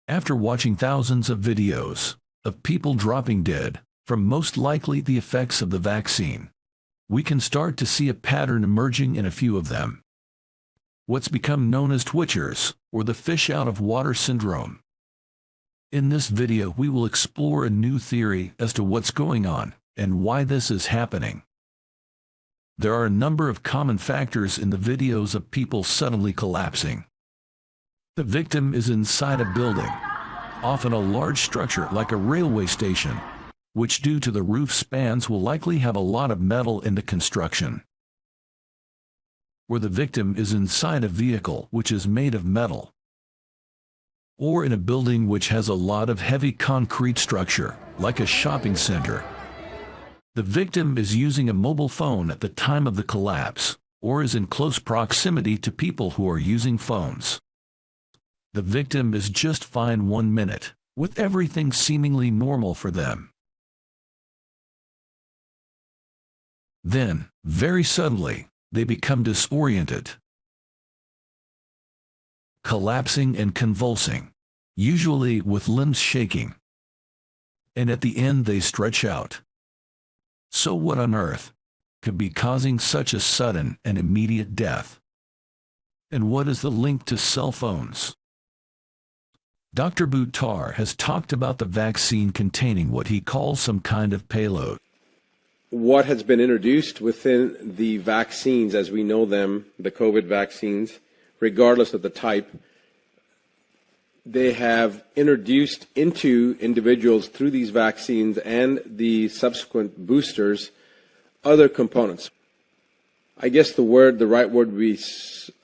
After watching thousands of videos of people dropping dead from most likely the effects of the vaccine, we can start to see a pattern emerging in a few of them. What's become known as twitchers, or the fish out of water syndrome. In this video we will explore a new theory as to what's going on and why this is happening. There are a number of common factors in the videos of people suddenly collapsing. The victim is inside a building, often a large structure like a railway station, which due to the roof spans will likely have a lot of metal in the construction. Or the victim is inside a vehicle which is made of metal. Or in a building which has a lot of heavy concrete structure, like a shopping center. The victim is using a mobile phone at the time of the collapse, or is in close proximity to people who are using phones. The victim is just fine 1 minute, with everything seemingly normal for them. Then, very suddenly, they become disoriented, collapsing and convulsing, usually with limbs shaking. And at the end they stretch out. So what on earth could be causing such a sudden and immediate death? And what is the link to cell phones? Dr. Buttar has talked about the vaccine containing what he calls some kind of payload. What has been introduced within the vaccines as we know them, the COVID vaccines, regardless of the type, they have introduced into individuals through these vaccines and the subsequent boosters other components. I guess the right word would be,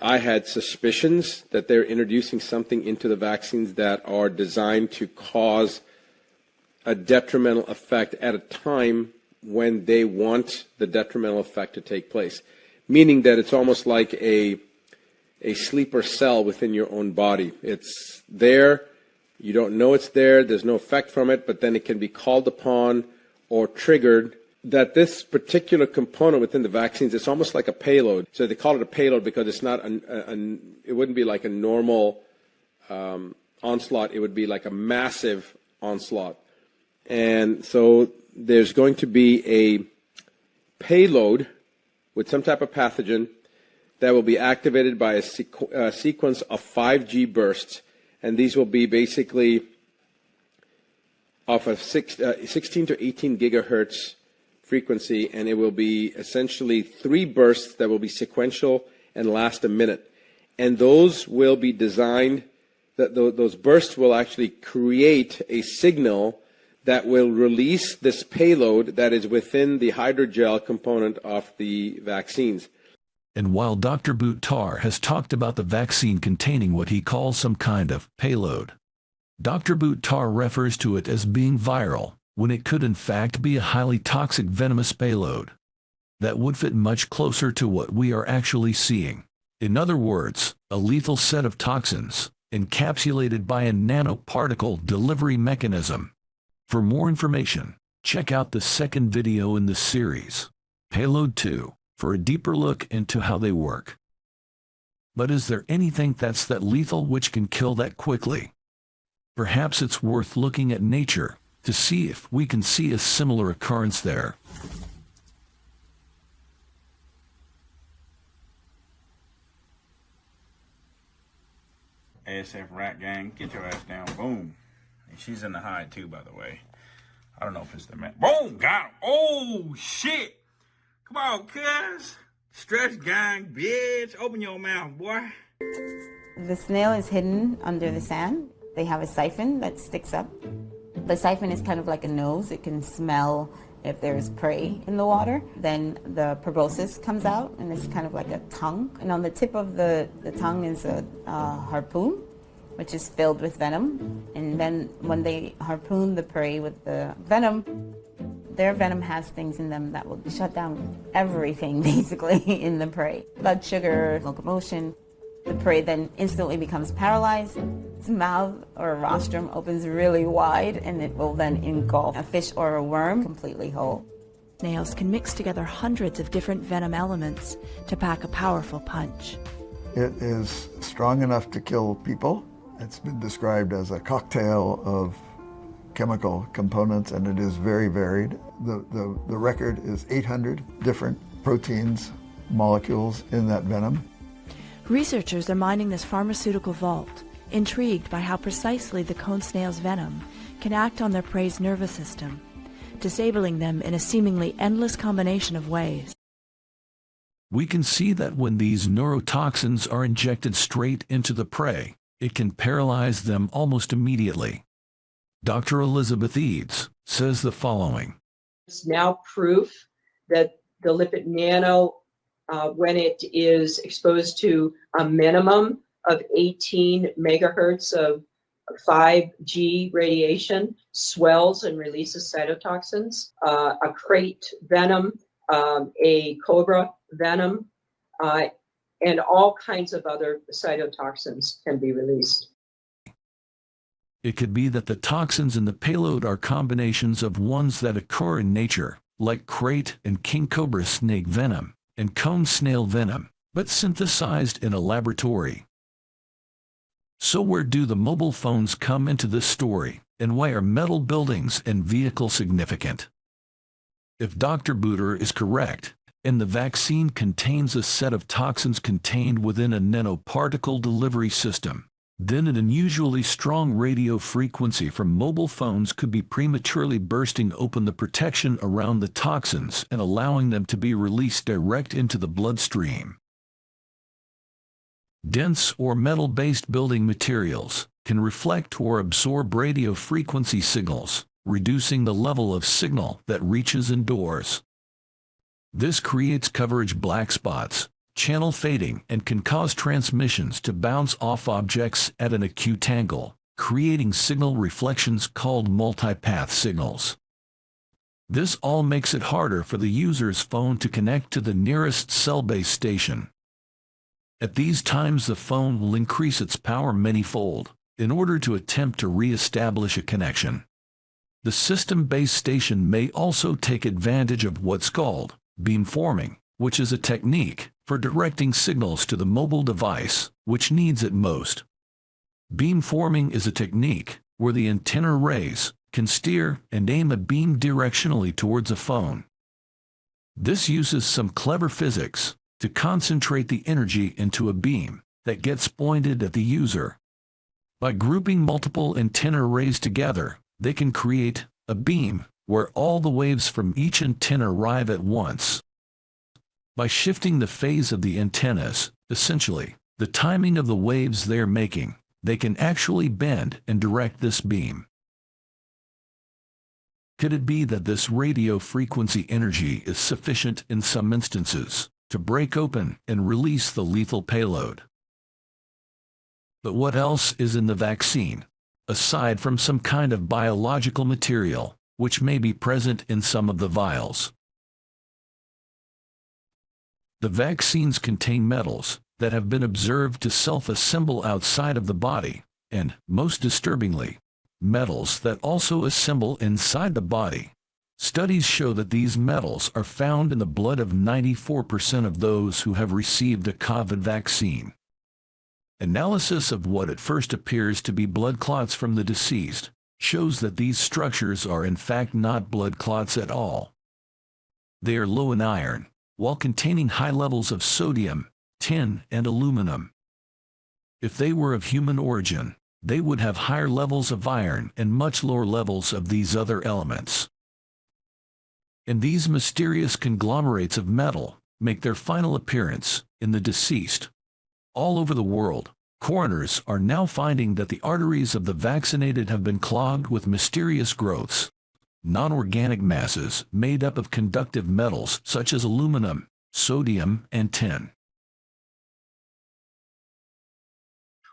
I had suspicions that they're introducing something into the vaccines that are designed to cause a detrimental effect at a time when they want the detrimental effect to take place. Meaning that it's almost like a sleeper cell within your own body. It's there, you don't know it's there, there's no effect from it, but then it can be called upon or triggered. That this particular component within the vaccines, it's almost like a payload. So they call it a payload because it's not, it wouldn't be like a normal onslaught. It would be like a massive onslaught. And so there's going to be a payload with some type of pathogen that will be activated by a sequence of 5G bursts. And these will be basically off of 16 to 18 gigahertz frequency, and it will be essentially 3 bursts that will be sequential and last a minute. And those will be designed, that those bursts will actually create a signal that will release this payload that is within the hydrogel component of the vaccines. And while Dr. Buttar has talked about the vaccine containing what he calls some kind of payload, Dr. Buttar refers to it as being viral, when it could in fact be a highly toxic venomous payload that would fit much closer to what we are actually seeing. In other words, a lethal set of toxins, encapsulated by a nanoparticle delivery mechanism. For more information, check out the second video in this series, Payload 2, for a deeper look into how they work. But is there anything that's that lethal which can kill that quickly? Perhaps it's worth looking at nature to see if we can see a similar occurrence there. ASF Rat Gang, get your ass down, boom. And she's in the hide too, by the way. I don't know if it's the man. Boom, got him. Oh, shit. Come on, cuz. Stretch gang, bitch. Open your mouth, boy. The snail is hidden under the sand. They have a siphon that sticks up. The siphon is kind of like a nose. It can smell If there's prey in the water, then the proboscis comes out, and it's kind of like a tongue. And on the tip of the tongue is a harpoon, which is filled with venom. And then when they harpoon the prey with the venom, their venom has things in them that will shut down everything, basically, in the prey. Blood sugar, locomotion. The prey then instantly becomes paralyzed. Its mouth or rostrum opens really wide, and it will then engulf a fish or a worm completely whole. Snails can mix together hundreds of different venom elements to pack a powerful punch. It is strong enough to kill people. It's been described as a cocktail of chemical components, and it is very varied. The record is 800 different proteins, molecules in that venom. Researchers are mining this pharmaceutical vault, intrigued by how precisely the cone snail's venom can act on their prey's nervous system, disabling them in a seemingly endless combination of ways. We can see that when these neurotoxins are injected straight into the prey, it can paralyze them almost immediately. Dr. Elizabeth Eads says the following. It's now proof that the lipid nano, when it is exposed to a minimum of 18 megahertz of 5G radiation, swells and releases cytotoxins. A crate venom, a cobra venom, and all kinds of other cytotoxins can be released. It could be that the toxins in the payload are combinations of ones that occur in nature, like crate and king cobra snake venom and cone snail venom, but synthesized in a laboratory. So where do the mobile phones come into this story, and why are metal buildings and vehicles significant? If Dr. Buter is correct, and the vaccine contains a set of toxins contained within a nanoparticle delivery system, then an unusually strong radio frequency from mobile phones could be prematurely bursting open the protection around the toxins and allowing them to be released direct into the bloodstream. Dense or metal-based building materials can reflect or absorb radio frequency signals, reducing the level of signal that reaches indoors. This creates coverage black spots, channel fading, and can cause transmissions to bounce off objects at an acute angle, creating signal reflections called multipath signals. This all makes it harder for the user's phone to connect to the nearest cell-based station. At these times, the phone will increase its power many-fold in order to attempt to re-establish a connection. The system-based station may also take advantage of what's called beamforming, which is a technique for directing signals to the mobile device, which needs it most. Beamforming is a technique where the antenna rays can steer and aim a beam directionally towards a phone. This uses some clever physics to concentrate the energy into a beam that gets pointed at the user. By grouping multiple antenna rays together, they can create a beam where all the waves from each antenna arrive at once. By shifting the phase of the antennas, essentially, the timing of the waves they're making, they can actually bend and direct this beam. Could it be that this radio frequency energy is sufficient in some instances to break open and release the lethal payload? But what else is in the vaccine, aside from some kind of biological material, which may be present in some of the vials? The vaccines contain metals that have been observed to self-assemble outside of the body, and, most disturbingly, metals that also assemble inside the body. Studies show that these metals are found in the blood of 94% of those who have received a COVID vaccine. Analysis of what at first appears to be blood clots from the deceased shows that these structures are in fact not blood clots at all. They are low in iron, while containing high levels of sodium, tin, and aluminum. If they were of human origin, they would have higher levels of iron and much lower levels of these other elements. And these mysterious conglomerates of metal make their final appearance in the deceased. All over the world, coroners are now finding that the arteries of the vaccinated have been clogged with mysterious growths. non-organic masses made up of conductive metals such as aluminum, sodium, and tin.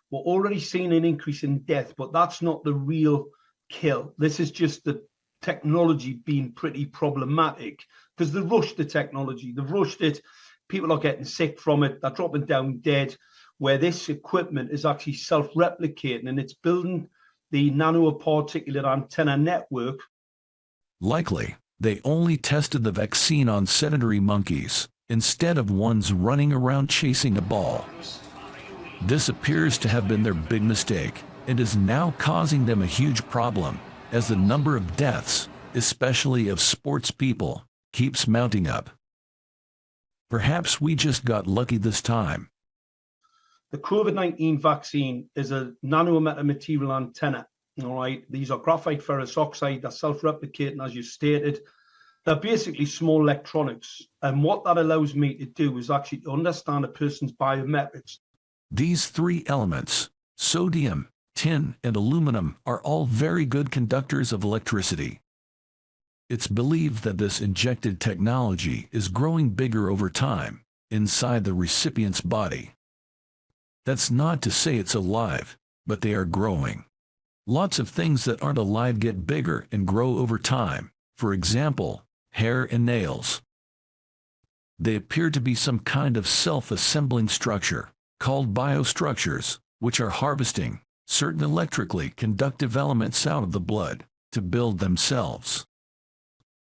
We're already seeing an increase in death, but that's not the real kill. This is just the technology being pretty problematic because they rushed the technology. They've rushed it. People are getting sick from it. They're dropping down dead, where this equipment is actually self-replicating and it's building the nanoparticulate antenna network. Likely, they only tested the vaccine on sedentary monkeys instead of ones running around chasing a ball. This appears to have been their big mistake and is now causing them a huge problem, as the number of deaths, especially of sports people, keeps mounting up. Perhaps we just got lucky this time. The COVID-19 vaccine is a nanometer material antenna. All right, these are graphite ferrous oxide. They're self-replicating, as you stated. They're basically small electronics. And what that allows me to do is actually understand a person's biometrics. These three elements, sodium, tin, and aluminum, are all very good conductors of electricity. It's believed that this injected technology is growing bigger over time inside the recipient's body. That's not to say it's alive, but they are growing. Lots of things that aren't alive get bigger and grow over time. For example, hair and nails. They appear to be some kind of self-assembling structure, called biostructures, which are harvesting certain electrically conductive elements out of the blood to build themselves.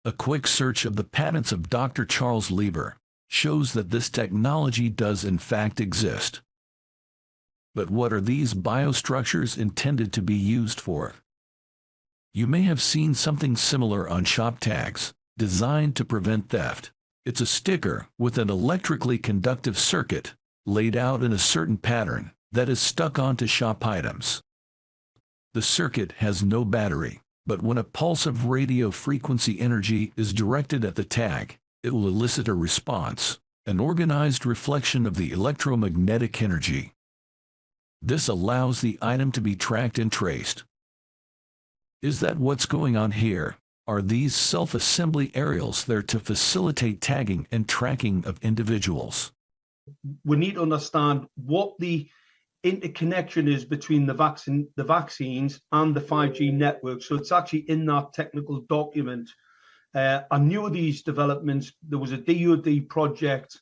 A quick search of the patents of Dr. Charles Lieber shows that this technology does in fact exist. But what are these biostructures intended to be used for? You may have seen something similar on shop tags, designed to prevent theft. It's a sticker with an electrically conductive circuit laid out in a certain pattern that is stuck onto shop items. The circuit has no battery, but when a pulse of radio frequency energy is directed at the tag, it will elicit a response, an organized reflection of the electromagnetic energy. This allows the item to be tracked and traced. Is that what's going on here? Are these self-assembly aerials there to facilitate tagging and tracking of individuals? We need to understand what the interconnection is between the vaccines and the 5G network. So it's actually in that technical document. I knew of these developments. There was a DoD project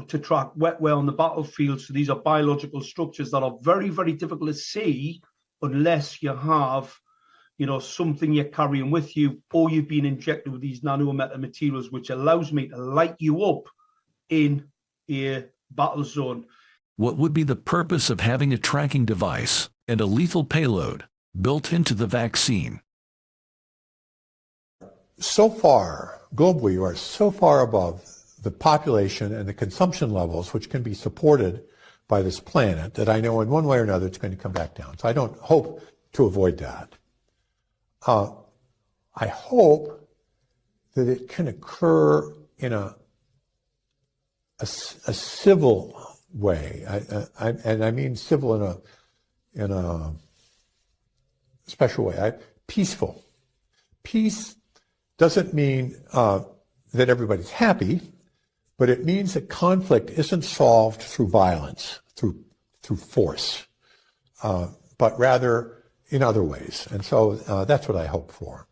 to track wet wear on the battlefield. So these are biological structures that are very, very difficult to see unless you have, something you're carrying with you, or you've been injected with these nanometer materials, which allows me to light you up in a battle zone. What would be the purpose of having a tracking device and a lethal payload built into the vaccine? So far, globally, you are so far above the population and the consumption levels which can be supported by this planet that I know in one way or another it's going to come back down. So I don't hope to avoid that. I hope that it can occur in a civil way, and I mean civil in a special way, peaceful. Peace doesn't mean that everybody's happy, but it means that conflict isn't solved through violence, through force, but rather in other ways. And so that's what I hope for.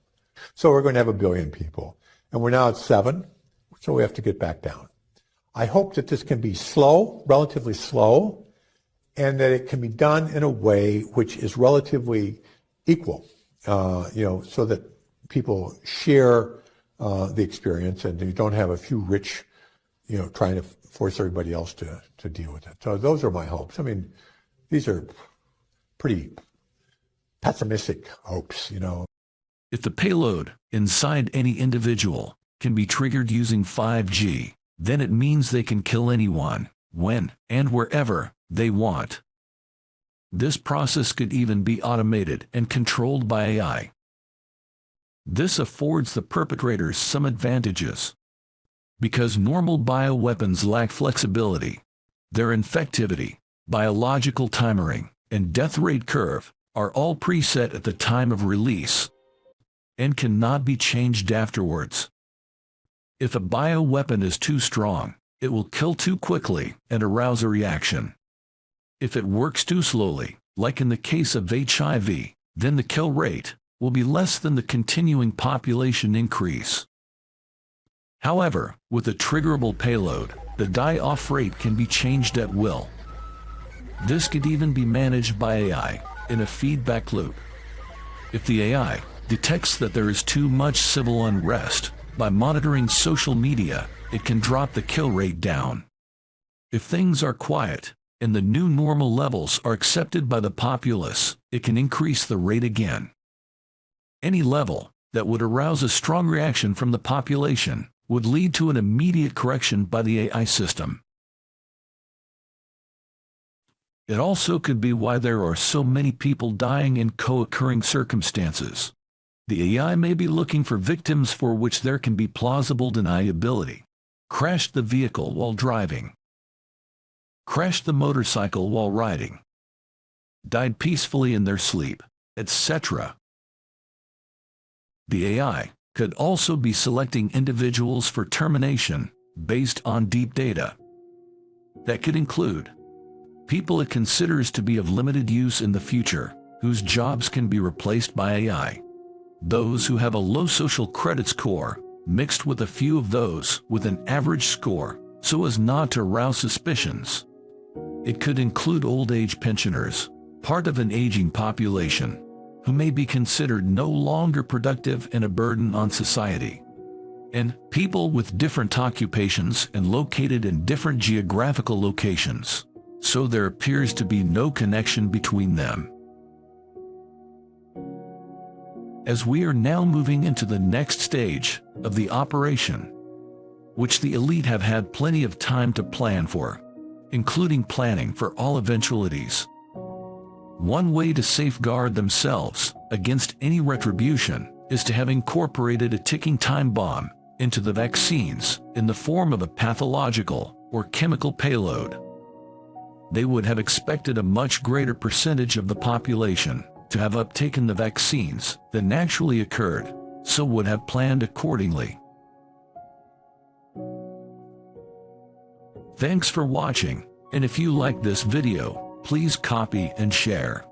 So we're going to have 1 billion people, and we're now at 7, so we have to get back down. I hope that this can be slow, relatively slow, and that it can be done in a way which is relatively equal, so that people share the experience and you don't have a few rich, trying to force everybody else to deal with it. So those are my hopes. I mean, these are pretty pessimistic hopes, If the payload inside any individual can be triggered using 5G, then it means they can kill anyone, when, and wherever they want. This process could even be automated and controlled by AI. This affords the perpetrators some advantages. Because normal bioweapons lack flexibility, their infectivity, biological timing, and death rate curve are all preset at the time of release. and cannot be changed afterwards. If a bioweapon is too strong, it will kill too quickly and arouse a reaction. If it works too slowly, like in the case of HIV, then the kill rate will be less than the continuing population increase. However, with a triggerable payload, the die-off rate can be changed at will. This could even be managed by AI in a feedback loop. If the AI detects that there is too much civil unrest, by monitoring social media, it can drop the kill rate down. If things are quiet, and the new normal levels are accepted by the populace, it can increase the rate again. Any level that would arouse a strong reaction from the population would lead to an immediate correction by the AI system. It also could be why there are so many people dying in co-occurring circumstances. The AI may be looking for victims for which there can be plausible deniability. Crashed the vehicle while driving. Crashed the motorcycle while riding. Died peacefully in their sleep, etc. The AI could also be selecting individuals for termination based on deep data. That could include people it considers to be of limited use in the future, whose jobs can be replaced by AI. Those who have a low social credit score, mixed with a few of those with an average score, so as not to arouse suspicions. It could include old age pensioners, part of an aging population, who may be considered no longer productive and a burden on society. And people with different occupations and located in different geographical locations, so there appears to be no connection between them. As we are now moving into the next stage of the operation, which the elite have had plenty of time to plan for, including planning for all eventualities. One way to safeguard themselves against any retribution is to have incorporated a ticking time bomb into the vaccines in the form of a pathological or chemical payload. They would have expected a much greater percentage of the population to have uptaken the vaccines than actually occurred, so would have planned accordingly. Thanks for watching, and if you like this video, please copy and share.